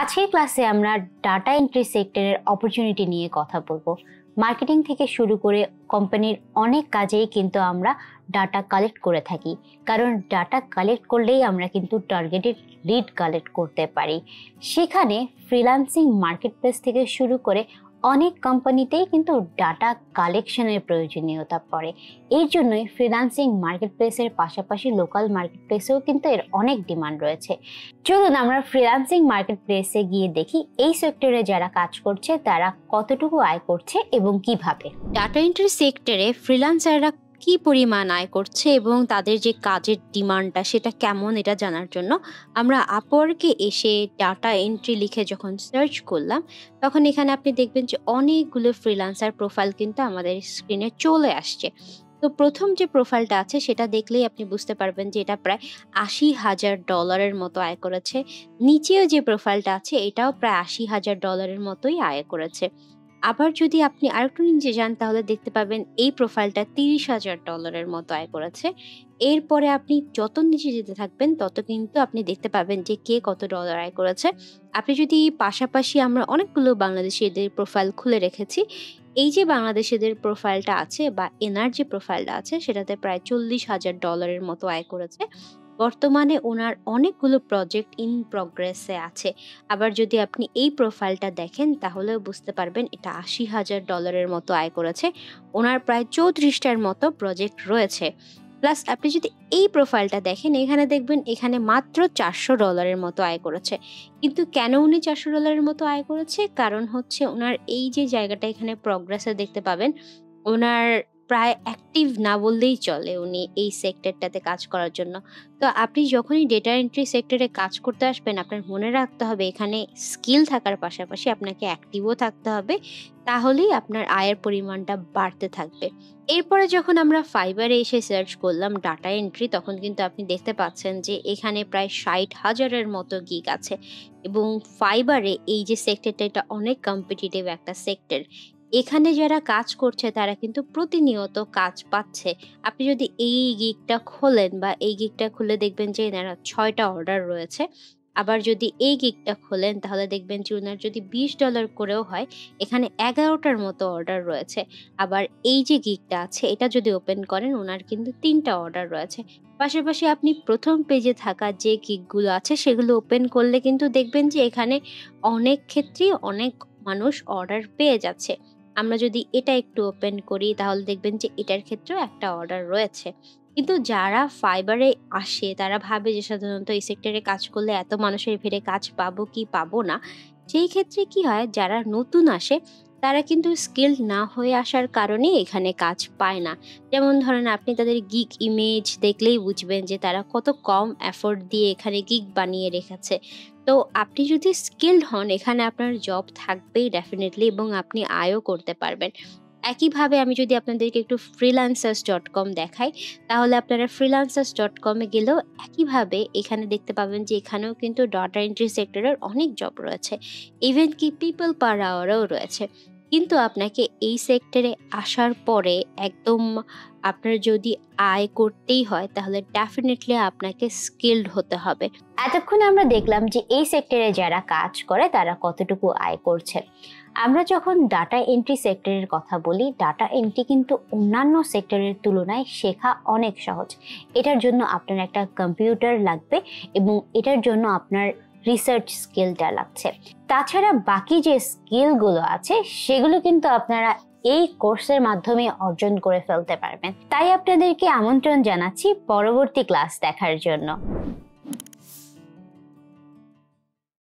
আজকের ক্লাসে আমরা ডাটা এন্ট্রি সেক্টরের অপরচুনিটি নিয়ে কথা বলবো। মার্কেটিং থেকে শুরু করে কোম্পানির অনেক কাজেই কিন্তু আমরা ডাটা কালেক্ট করে থাকি, কারণ ডাটা কালেক্ট করলেই আমরা কিন্তু টার্গেটেড লিড কালেক্ট করতে পারি। সেখানে ফ্রিল্যান্সিং মার্কেটপ্লেস থেকে শুরু করে অনেক কোম্পানিতেই কিন্তু ডাটা কালেকশনের প্রয়োজনীয়তা পড়ে। এর জন্যই ফ্রিল্যান্সিং মার্কেটপ্লেসের পাশাপাশি লোকাল মার্কেটপ্লেসেও কিন্তু এর অনেক ডিমান্ড রয়েছে। চলুন আমরা ফ্রিল্যান্সিং মার্কেটপ্লেসে গিয়ে দেখি এই সেক্টরে যারা কাজ করছে তারা কতটুকু আয় করছে এবং কিভাবে। ডাটা এন্ট্রি সেক্টরে ফ্রিল্যান্সাররা কি পরিমাণ আয় করছে এবং তাদের যে কাজের ডিমান্ডটা সেটা কেমন, এটা জানার জন্য আমরা আপওয়ার্কে এসে ডাটা এন্ট্রি লিখে যখন সার্চ করলাম, তখন এখানে আপনি দেখবেন যে অনেকগুলো ফ্রিল্যান্সার প্রোফাইল কিন্তু আমাদের স্ক্রিনে চলে আসছে। তো প্রথম যে প্রোফাইলটা আছে সেটা দেখলেই আপনি বুঝতে পারবেন যে এটা প্রায় $80,000 মতো আয় করেছে। নিচেও যে প্রোফাইলটা আছে এটাও প্রায় $80,000 মতোই আয় করেছে। আবার যদি আপনি আরেকটু নিচে যান তাহলে দেখতে পাবেন এই প্রোফাইলটা $30,000 মতো আয় করেছে। এরপরে আপনি যত নিচে যেতে থাকবেন তত কিন্তু আপনি দেখতে পাবেন যে কে কত ডলার আয় করেছে। আপনি যদি পাশাপাশি আমরা অনেকগুলো বাংলাদেশিদের প্রোফাইল খুলে রেখেছি, এই যে বাংলাদেশিদের প্রোফাইলটা আছে বা এনার যে প্রোফাইলটা আছে সেটাতে প্রায় $40,000 মতো আয় করেছে। বর্তমানে ওনার অনেকগুলো প্রজেক্ট ইন প্রগ্রেসে আছে। আবার যদি আপনি এই প্রোফাইলটা দেখেন তাহলেও বুঝতে পারবেন এটা $80,000 মতো আয় করেছে। ওনার প্রায় 34টার মতো প্রজেক্ট রয়েছে। প্লাস আপনি যদি এই প্রোফাইলটা দেখেন, এখানে দেখবেন এখানে মাত্র $400 মতো আয় করেছে। কিন্তু কেন উনি $400 মতো আয় করেছে? কারণ হচ্ছে ওনার এই যে জায়গাটা এখানে প্রগ্রেসে দেখতে পাবেন, ওনার প্রায় অ্যাক্টিভ না বললেই চলে উনি এই সেক্টরটাতে কাজ করার জন্য। তো আপনি যখনই ডেটা এন্ট্রি সেক্টরে কাজ করতে আসবেন, আপনার মনে রাখতে হবে এখানে স্কিল থাকার পাশাপাশি আপনাকে অ্যাক্টিভও থাকতে হবে, তাহলেই আপনার আয়ের পরিমাণটা বাড়তে থাকবে। এরপরে যখন আমরা ফাইবারে এসে সার্চ করলাম ডাটা এন্ট্রি, তখন কিন্তু আপনি দেখতে পাচ্ছেন যে এখানে প্রায় 60,000-এর মতো গিগ আছে। এবং ফাইবারে এই যে সেক্টরটা, এটা অনেক কম্পিটিটিভ একটা সেক্টর। এখানে যারা কাজ করছে তারা কিন্তু প্রতিনিয়ত কাজ পাচ্ছে। আপনি যদি এই গিগটা খোলেন বা এই গিগটা খুলে দেখবেন যে এনারা 6টা অর্ডার রয়েছে। আবার যদি এই গিগটা খোলেন তাহলে দেখবেন যে ওনার যদি $20 করেও হয়, এখানে 11টার মতো অর্ডার রয়েছে। আবার এই যে গিগটা আছে এটা যদি ওপেন করেন, ওনার কিন্তু 3টা অর্ডার রয়েছে। পাশাপাশি আপনি প্রথম পেজে থাকা যে গিগগুলো আছে সেগুলো ওপেন করলে কিন্তু দেখবেন যে এখানে অনেক ক্ষেত্রেই অনেক মানুষ অর্ডার পেয়ে যাচ্ছে। আমরা যদি এটা একটু ওপেন করি তাহলে দেখবেন যে এটার ক্ষেত্রেও একটা অর্ডার রয়েছে। কিন্তু যারা ফাইবারে আসে তারা ভাবে যে সাধারণত এই সেক্টরে কাজ করলে এত মানুষের ভিড়ে কাজ পাবো কি পাবো না। সেই ক্ষেত্রে কি হয়, যারা নতুন আসে তারা কিন্তু স্কিল না হয়ে আসার কারণে এখানে কাজ পায় না। যেমন ধরেন আপনি তাদের গিগ ইমেজ দেখলেই বুঝবেন যে তারা কত কম এফোর্ট দিয়ে এখানে গিগ বানিয়ে রেখেছে। তো আপনি যদি স্কিলড হন, এখানে আপনার জব থাকবেই ডেফিনেটলি এবং আপনি আয়ও করতে পারবেন। একইভাবে আমি যদি আপনাদেরকে একটু freelancers.com দেখাই, তাহলে আপনারা freelancers.com-এ গেলেও একইভাবে এখানে দেখতে পাবেন যে এখানেও কিন্তু ডাটা এন্ট্রি সেক্টরের অনেক জব রয়েছে। ইভেন কি পিপল পার আওয়ারও রয়েছে। কিন্তু আপনাকে এই সেক্টরে আসার পরে একদম আপনার যদি আয় করতেই হয় তাহলে ডেফিনেটলি আপনাকে স্কিলড হতে হবে। এতক্ষণ আমরা দেখলাম যে এই সেক্টরে যারা কাজ করে তারা কতটুকু আয় করছে। আমরা যখন ডাটা এন্ট্রি সেক্টরের কথা বলি, ডাটা এন্ট্রি কিন্তু অন্যান্য সেক্টরের তুলনায় শেখা অনেক সহজ। এটার জন্য আপনার একটা কম্পিউটার লাগবে এবং এটার জন্য আপনার রিসার্চ স্কিলটা লাগছে। তাছাড়া বাকি যে স্কিলগুলো আছে সেগুলো কিন্তু আপনারা এই কোর্সের মাধ্যমে অর্জন করে ফেলতে পারবেন। তাই আপনাদেরকে আমন্ত্রণ জানাচ্ছি পরবর্তী ক্লাস দেখার জন্য।